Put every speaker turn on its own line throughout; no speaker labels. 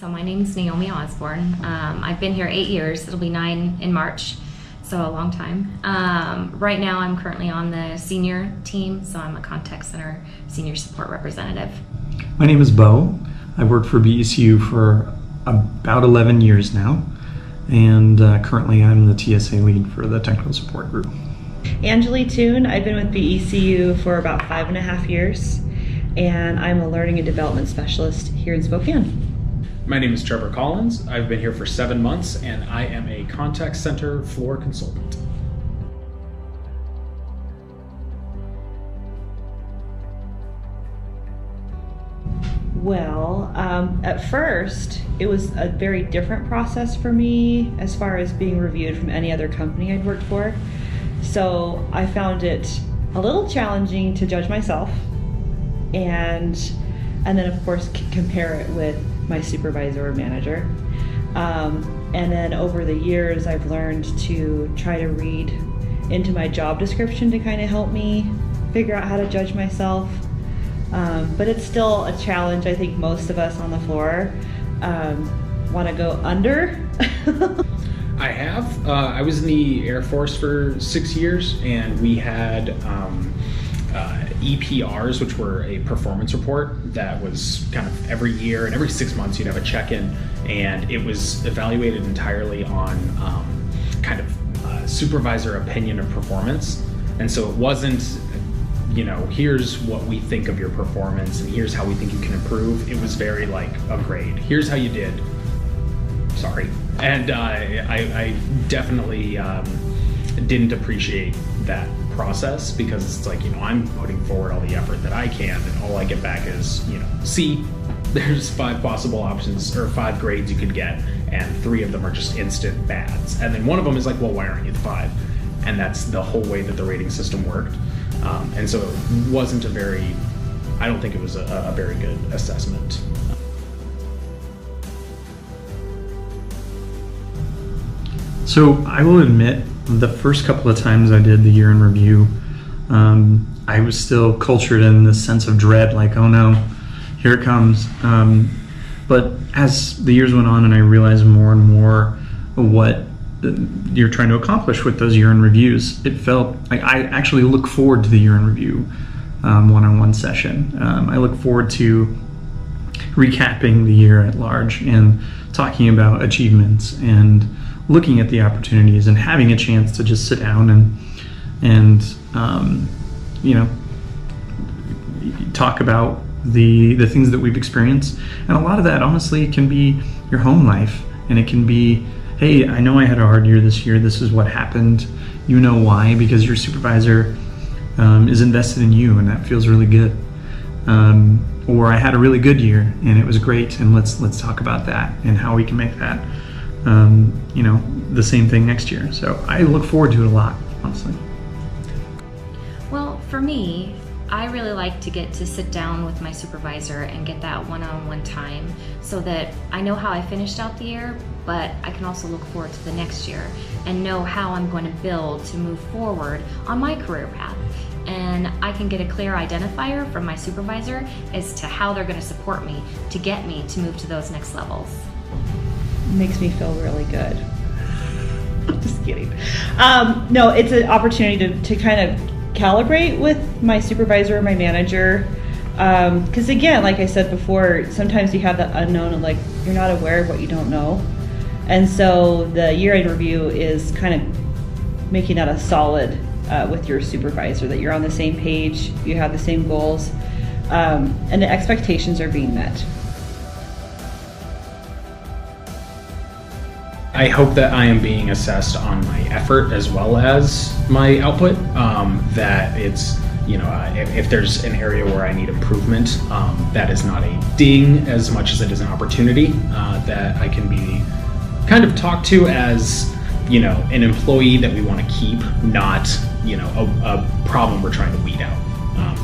So my name's Naomi Osborne. I've been here 8 years. It'll be 9 in March, so a long time. Right now I'm currently on the senior team, so I'm a contact center senior support representative.
My name is Bo. I've worked for BECU for about 11 years now, and currently I'm the TSA lead for the technical support group.
Angeli Toon. I've been with BECU for about 5.5 years, and I'm a learning and development specialist here in Spokane.
My name is Trevor Collins. I've been here for 7 months, and I am a contact center floor consultant.
Well, at first, it was a very different process for me as far as being reviewed from any other company I'd worked for. So I found it a little challenging to judge myself and then of course compare it with my supervisor or manager. And then over the years, I've learned to try to read into my job description to kind of help me figure out how to judge myself. But it's still a challenge. I think most of us on the floor want to go under.
I have. I was in the Air Force for 6 years, and we had EPRs, which were a performance report that was kind of every year, and every 6 months you'd have a check-in, and it was evaluated entirely on kind of supervisor opinion of performance. And so it wasn't, you know, here's what we think of your performance and here's how we think you can improve. It was very like a grade. Here's how you did. Sorry. And I definitely didn't appreciate that process, because it's like, you know, I'm putting forward all the effort that I can, and all I get back is, you know, C. There's 5 possible options, or 5 grades you could get, and 3 of them are just instant bads. And then one of them is like, well, why aren't you the 5? And that's the whole way that the rating system worked. And so it wasn't I don't think it was a very good assessment.
So I will admit, the first couple of times I did the year in review, I was still cultured in this sense of dread, like, oh no, here it comes. But as the years went on and I realized more and more what you're trying to accomplish with those year in reviews, it felt like I actually look forward to the year in review one-on-one session. I look forward to recapping the year at large and talking about achievements and looking at the opportunities and having a chance to just sit down and you know, talk about the things that we've experienced. And a lot of that honestly can be your home life, and it can be, hey, I know I had a hard year this year, this is what happened, you know why, because your supervisor is invested in you, and that feels really good. Or I had a really good year and it was great, and let's talk about that and how we can make that you know, the same thing next year. So I look forward to it a lot, honestly.
Well, for me, I really like to get to sit down with my supervisor and get that one-on-one time, so that I know how I finished out the year, but I can also look forward to the next year and know how I'm going to build to move forward on my career path. And I can get a clear identifier from my supervisor as to how they're going to support me to get me to move to those next levels.
Makes me feel really good. Just kidding. No, it's an opportunity to kind of calibrate with my supervisor or my manager. Because again, like I said before, sometimes you have that unknown of, like, you're not aware of what you don't know. And so the year-end review is kind of making that a solid with your supervisor, that you're on the same page, you have the same goals, and the expectations are being met.
I hope that I am being assessed on my effort as well as my output, that it's, you know, if there's an area where I need improvement, that is not a ding as much as it is an opportunity, that I can be kind of talked to as, you know, an employee that we want to keep, not, you know, a problem we're trying to weed out.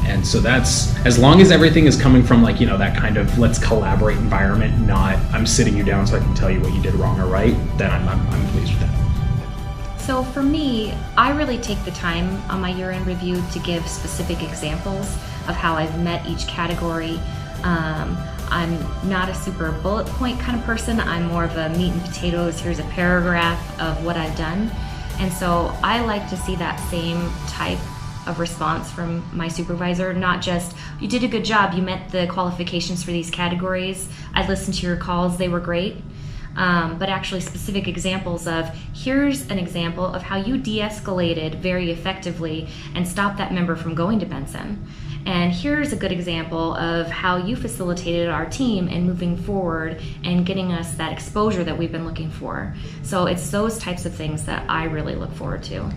And so that's, as long as everything is coming from, like, you know, that kind of let's collaborate environment, not I'm sitting you down so I can tell you what you did wrong or right, then I'm pleased with that.
So for me, I really take the time on my year-end review to give specific examples of how I've met each category. I'm not a super bullet point kind of person. I'm more of a meat and potatoes, here's a paragraph of what I've done. And so I like to see that same type of response from my supervisor, not just, you did a good job, you met the qualifications for these categories, I listened to your calls, they were great. But actually specific examples of, here's an example of how you de-escalated very effectively and stopped that member from going to Benson. And here's a good example of how you facilitated our team in moving forward and getting us that exposure that we've been looking for. So it's those types of things that I really look forward to.